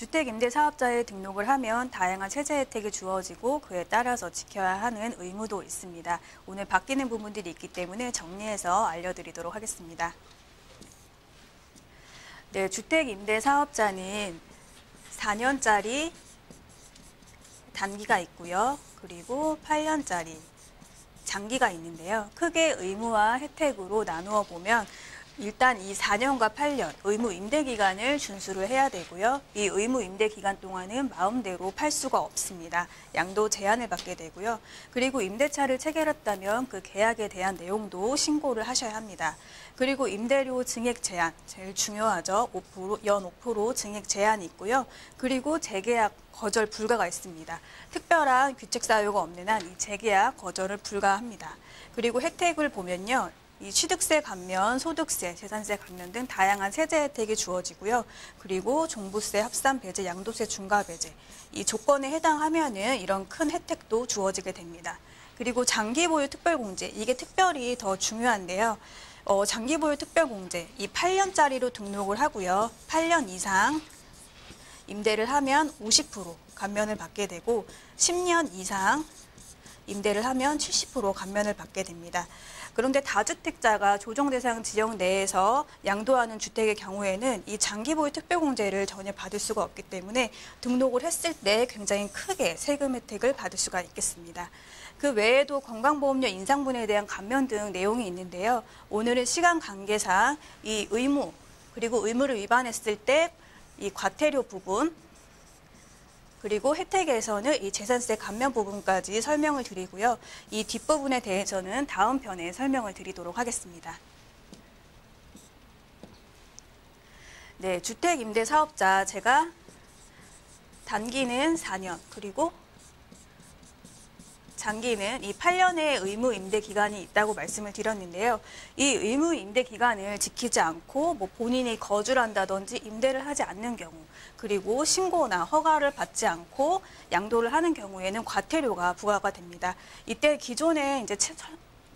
주택임대사업자에 등록을 하면 다양한 세제 혜택이 주어지고 그에 따라서 지켜야 하는 의무도 있습니다. 오늘 바뀌는 부분들이 있기 때문에 정리해서 알려드리도록 하겠습니다. 네, 주택임대사업자는 4년짜리 단기가 있고요. 그리고 8년짜리 장기가 있는데요. 크게 의무와 혜택으로 나누어 보면 일단 이 4년과 8년 의무 임대 기간을 준수를 해야 되고요. 이 의무 임대 기간 동안은 마음대로 팔 수가 없습니다. 양도 제한을 받게 되고요. 그리고 임대차를 체결했다면 그 계약에 대한 내용도 신고를 하셔야 합니다. 그리고 임대료 증액 제한, 제일 중요하죠. 5%, 연 5% 증액 제한이 있고요. 그리고 재계약 거절 불가가 있습니다. 특별한 규칙 사유가 없는 한 이 재계약 거절을 불가합니다. 그리고 혜택을 보면요. 이 취득세 감면, 소득세, 재산세 감면 등 다양한 세제 혜택이 주어지고요. 그리고 종부세, 합산 배제, 양도세 중과 배제 이 조건에 해당하면은 이런 큰 혜택도 주어지게 됩니다. 그리고 장기 보유 특별공제 이게 특별히 더 중요한데요. 장기 보유 특별공제 이 8년짜리로 등록을 하고요. 8년 이상 임대를 하면 50% 감면을 받게 되고 10년 이상 임대를 하면 70% 감면을 받게 됩니다. 그런데 다주택자가 조정대상 지역 내에서 양도하는 주택의 경우에는 이 장기보유 특별공제를 전혀 받을 수가 없기 때문에 등록을 했을 때 굉장히 크게 세금 혜택을 받을 수가 있겠습니다. 그 외에도 건강보험료 인상분에 대한 감면 등 내용이 있는데요. 오늘은 시간 관계상 이 의무 그리고 의무를 위반했을 때 이 과태료 부분 그리고 혜택에서는 이 재산세 감면 부분까지 설명을 드리고요. 이 뒷부분에 대해서는 다음 편에 설명을 드리도록 하겠습니다. 네, 주택임대사업자 제가 단기는 4년 그리고 장기는 이 8년의 의무 임대 기간이 있다고 말씀을 드렸는데요. 이 의무 임대 기간을 지키지 않고 본인이 거주를 한다든지 임대를 하지 않는 경우 그리고 신고나 허가를 받지 않고 양도를 하는 경우에는 과태료가 부과가 됩니다. 이때 기존에는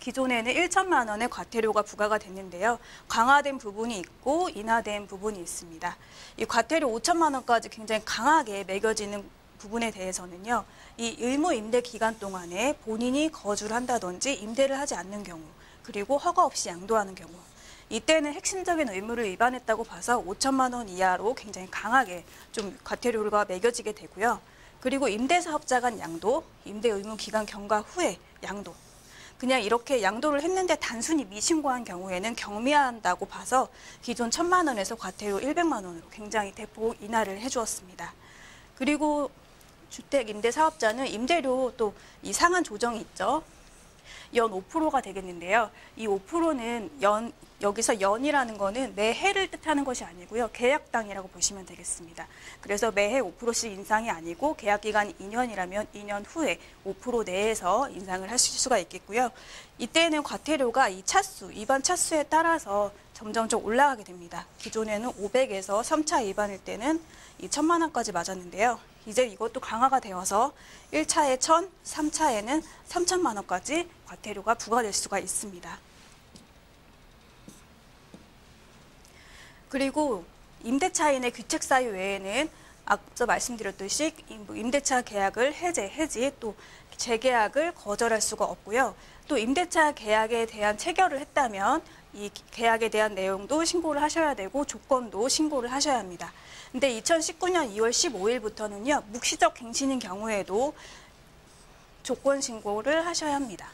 1천만 원의 과태료가 부과가 됐는데요. 강화된 부분이 있고 인하된 부분이 있습니다. 이 과태료 5천만 원까지 굉장히 강하게 매겨지는 부분에 대해서는요. 이 의무 임대 기간 동안에 본인이 거주를 한다든지 임대를 하지 않는 경우 그리고 허가 없이 양도하는 경우 이때는 핵심적인 의무를 위반했다고 봐서 5천만 원 이하로 굉장히 강하게 좀 과태료가 매겨지게 되고요. 그리고 임대사업자 간 양도, 임대 의무 기간 경과 후에 양도 그냥 이렇게 양도를 했는데 단순히 미신고한 경우에는 경미한다고 봐서 기존 1,000만 원에서 과태료 100만 원으로 굉장히 대폭 인하를 해주었습니다. 그리고 주택임대사업자는 임대료 또 이 상한 조정이 있죠. 연 5%가 되겠는데요. 이 5%는 여기서 연이라는 거는 매해를 뜻하는 것이 아니고요. 계약당이라고 보시면 되겠습니다. 그래서 매해 5%씩 인상이 아니고 계약기간이 2년이라면 2년 후에 5% 내에서 인상을 하실 수가 있겠고요. 이때는 과태료가 이 차수, 위반 차수에 따라서 점점점 올라가게 됩니다. 기존에는 500에서 3차 위반일 때는 2천만 원까지 맞았는데요. 이제 이것도 강화가 되어서 1차에 1,000, 3차에는 3천만 원까지 과태료가 부과될 수가 있습니다. 그리고 임대차인의 규칙 사유 외에는 앞서 말씀드렸듯이 임대차 계약을 해지 또 재계약을 거절할 수가 없고요. 또 임대차 계약에 대한 체결을 했다면 이 계약에 대한 내용도 신고를 하셔야 되고 조건도 신고를 하셔야 합니다. 근데 2019년 2월 15일부터는요. 묵시적 갱신인 경우에도 조건 신고를 하셔야 합니다.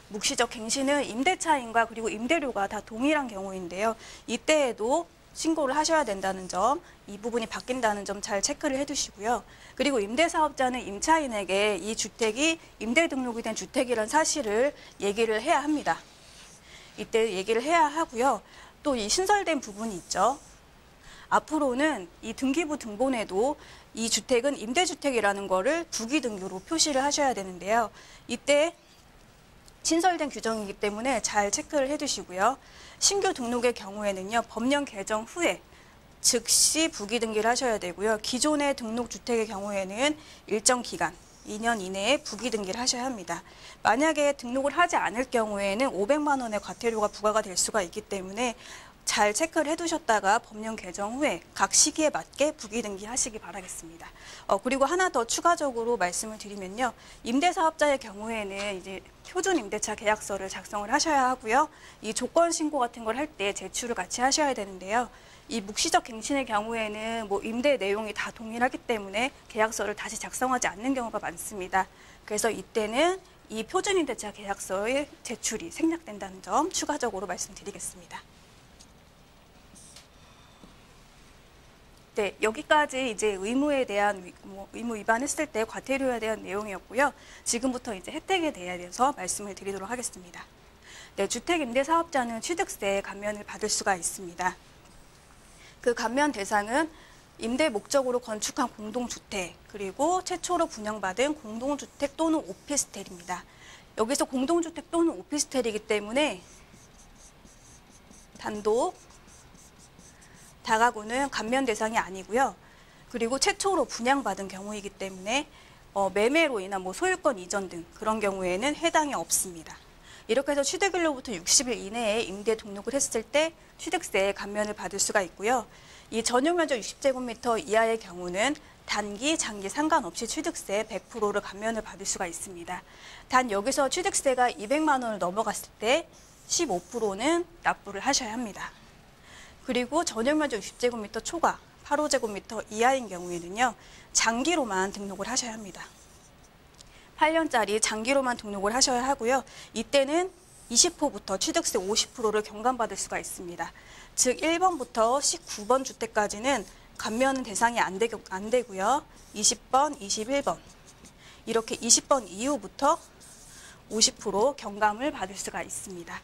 묵시적 갱신은 임대차인과 그리고 임대료가 다 동일한 경우인데요. 이때에도 신고를 하셔야 된다는 점, 이 부분이 바뀐다는 점 잘 체크를 해두시고요. 그리고 임대사업자는 임차인에게 이 주택이 임대 등록이 된 주택이라는 사실을 얘기를 해야 합니다. 이때 얘기를 해야 하고요. 또 이 신설된 부분이 있죠. 앞으로는 이 등기부 등본에도 이 주택은 임대주택이라는 거를 부기등기로 표시를 하셔야 되는데요. 이때 신설된 규정이기 때문에 잘 체크를 해두시고요. 신규 등록의 경우에는요. 법령 개정 후에 즉시 부기등기를 하셔야 되고요. 기존의 등록주택의 경우에는 일정 기간, 2년 이내에 부기등기를 하셔야 합니다. 만약에 등록을 하지 않을 경우에는 500만 원의 과태료가 부과가 될 수가 있기 때문에 잘 체크를 해두셨다가 법령 개정 후에 각 시기에 맞게 부기등기하시기 바라겠습니다. 그리고 하나 더 추가적으로 말씀을 드리면요. 임대사업자의 경우에는 이제 표준 임대차 계약서를 작성을 하셔야 하고요. 이 조건 신고 같은 걸 할 때 제출을 같이 하셔야 되는데요. 이 묵시적 갱신의 경우에는 뭐 임대 내용이 다 동일하기 때문에 계약서를 다시 작성하지 않는 경우가 많습니다. 그래서 이때는 이 표준 임대차 계약서의 제출이 생략된다는 점 추가적으로 말씀드리겠습니다. 네, 여기까지 이제 의무에 대한 의무 위반했을 때 과태료에 대한 내용이었고요. 지금부터 이제 혜택에 대해서 말씀을 드리도록 하겠습니다. 네, 주택임대사업자는 취득세 감면을 받을 수가 있습니다. 그 감면 대상은 임대 목적으로 건축한 공동주택, 그리고 최초로 분양받은 공동주택 또는 오피스텔입니다. 여기서 공동주택 또는 오피스텔이기 때문에 단독 다가구는 감면 대상이 아니고요. 그리고 최초로 분양받은 경우이기 때문에 매매로 인한 소유권 이전 등 그런 경우에는 해당이 없습니다. 이렇게 해서 취득일로부터 60일 이내에 임대 등록을 했을 때 취득세 감면을 받을 수가 있고요. 이 전용 면적 60제곱미터 이하의 경우는 단기, 장기 상관없이 취득세 100%를 감면을 받을 수가 있습니다. 단 여기서 취득세가 200만 원을 넘어갔을 때 15%는 납부를 하셔야 합니다. 그리고 전용 면적 60제곱미터 초과 85제곱미터 이하인 경우에는요. 장기로만 등록을 하셔야 합니다. 8년짜리 장기로만 등록을 하셔야 하고요. 이때는 20호부터 취득세 50%를 경감받을 수가 있습니다. 즉 1번부터 19번 주택까지는 감면 대상이 안 되고요. 20번, 21번 이렇게 20번 이후부터 50% 경감을 받을 수가 있습니다.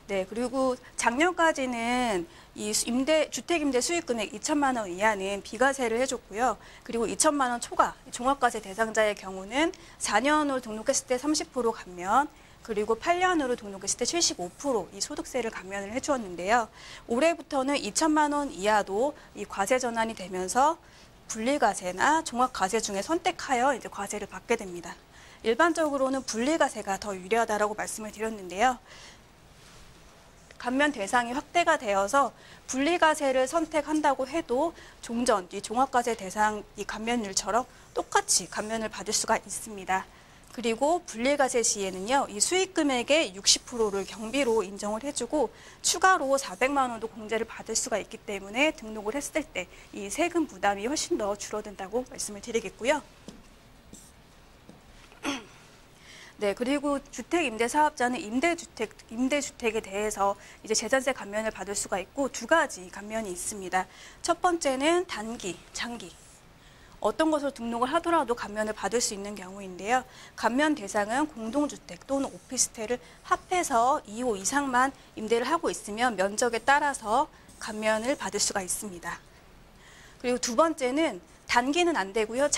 네, 그리고 작년까지는 이 주택임대 수익금액 2천만 원 이하는 비과세를 해줬고요. 그리고 2천만 원 초과 종합과세 대상자의 경우는 4년으로 등록했을 때 30% 감면, 그리고 8년으로 등록했을 때 75% 이 소득세를 감면을 해주었는데요. 올해부터는 2천만 원 이하도 이 과세 전환이 되면서 분리과세나 종합과세 중에 선택하여 이제 과세를 받게 됩니다. 일반적으로는 분리과세가 더 유리하다라고 말씀을 드렸는데요. 감면 대상이 확대가 되어서 분리과세를 선택한다고 해도 종전, 이 종합과세 대상 이 감면율처럼 똑같이 감면을 받을 수가 있습니다. 그리고 분리과세 시에는요, 이 수익금액의 60%를 경비로 인정을 해주고 추가로 400만 원도 공제를 받을 수가 있기 때문에 등록을 했을 때 이 세금 부담이 훨씬 더 줄어든다고 말씀을 드리겠고요. 네, 그리고 주택임대사업자는 임대주택에 대해서 이제 재산세 감면을 받을 수가 있고 두 가지 감면이 있습니다. 첫 번째는 단기, 장기. 어떤 것으로 등록을 하더라도 감면을 받을 수 있는 경우인데요. 감면 대상은 공동주택 또는 오피스텔을 합해서 2호 이상만 임대를 하고 있으면 면적에 따라서 감면을 받을 수가 있습니다. 그리고 두 번째는 단기는 안 되고요.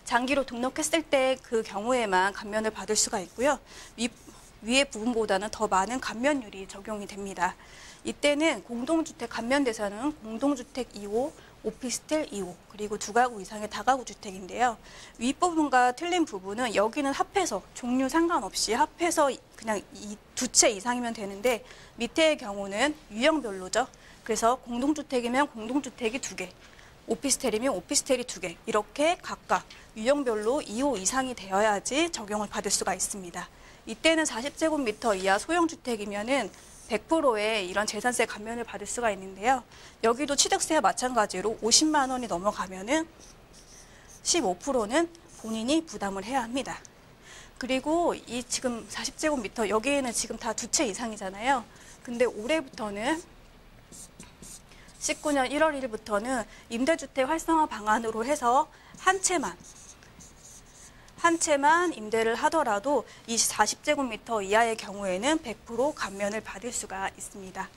장기로 등록했을 때 그 경우에만 감면을 받을 수가 있고요. 위의 부분보다는 더 많은 감면율이 적용이 됩니다. 이때는 공동주택 감면 대상은 공동주택 2호, 오피스텔 2호, 그리고 2가구 이상의 다가구 주택인데요. 윗부분과 틀린 부분은 여기는 합해서 종류 상관없이 합해서 그냥 이 두 채 이상이면 되는데 밑에의 경우는 유형별로죠. 그래서 공동주택이면 공동주택이 2개, 오피스텔이면 오피스텔이 2개 이렇게 각각 유형별로 2호 이상이 되어야지 적용을 받을 수가 있습니다. 이때는 40제곱미터 이하 소형주택이면은 100%의 이런 재산세 감면을 받을 수가 있는데요. 여기도 취득세와 마찬가지로 50만 원이 넘어가면은 15%는 본인이 부담을 해야 합니다. 그리고 이 지금 40제곱미터 여기에는 지금 다 2채 이상이잖아요. 근데 올해부터는 19년 1월 1일부터는 임대주택 활성화 방안으로 해서 한 채만 임대를 하더라도 이 40제곱미터 이하의 경우에는 100% 감면을 받을 수가 있습니다.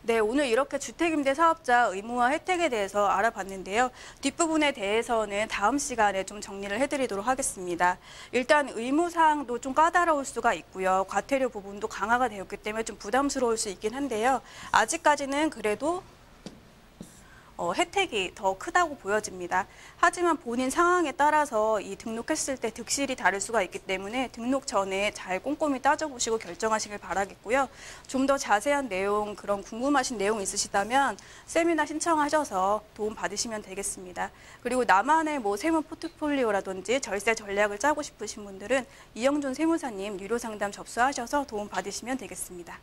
네, 오늘 이렇게 주택임대사업자 의무와 혜택에 대해서 알아봤는데요. 뒷부분에 대해서는 다음 시간에 좀 정리를 해드리도록 하겠습니다. 일단 의무사항도 좀 까다로울 수가 있고요. 과태료 부분도 강화가 되었기 때문에 좀 부담스러울 수 있긴 한데요. 아직까지는 그래도 혜택이 더 크다고 보여집니다. 하지만 본인 상황에 따라서 이 등록했을 때 득실이 다를 수가 있기 때문에 등록 전에 잘 꼼꼼히 따져보시고 결정하시길 바라겠고요. 좀 더 자세한 내용, 그런 궁금하신 내용 있으시다면 세미나 신청하셔서 도움 받으시면 되겠습니다. 그리고 나만의 뭐 세무 포트폴리오라든지 절세 전략을 짜고 싶으신 분들은 이영준 세무사님 유료 상담 접수하셔서 도움 받으시면 되겠습니다.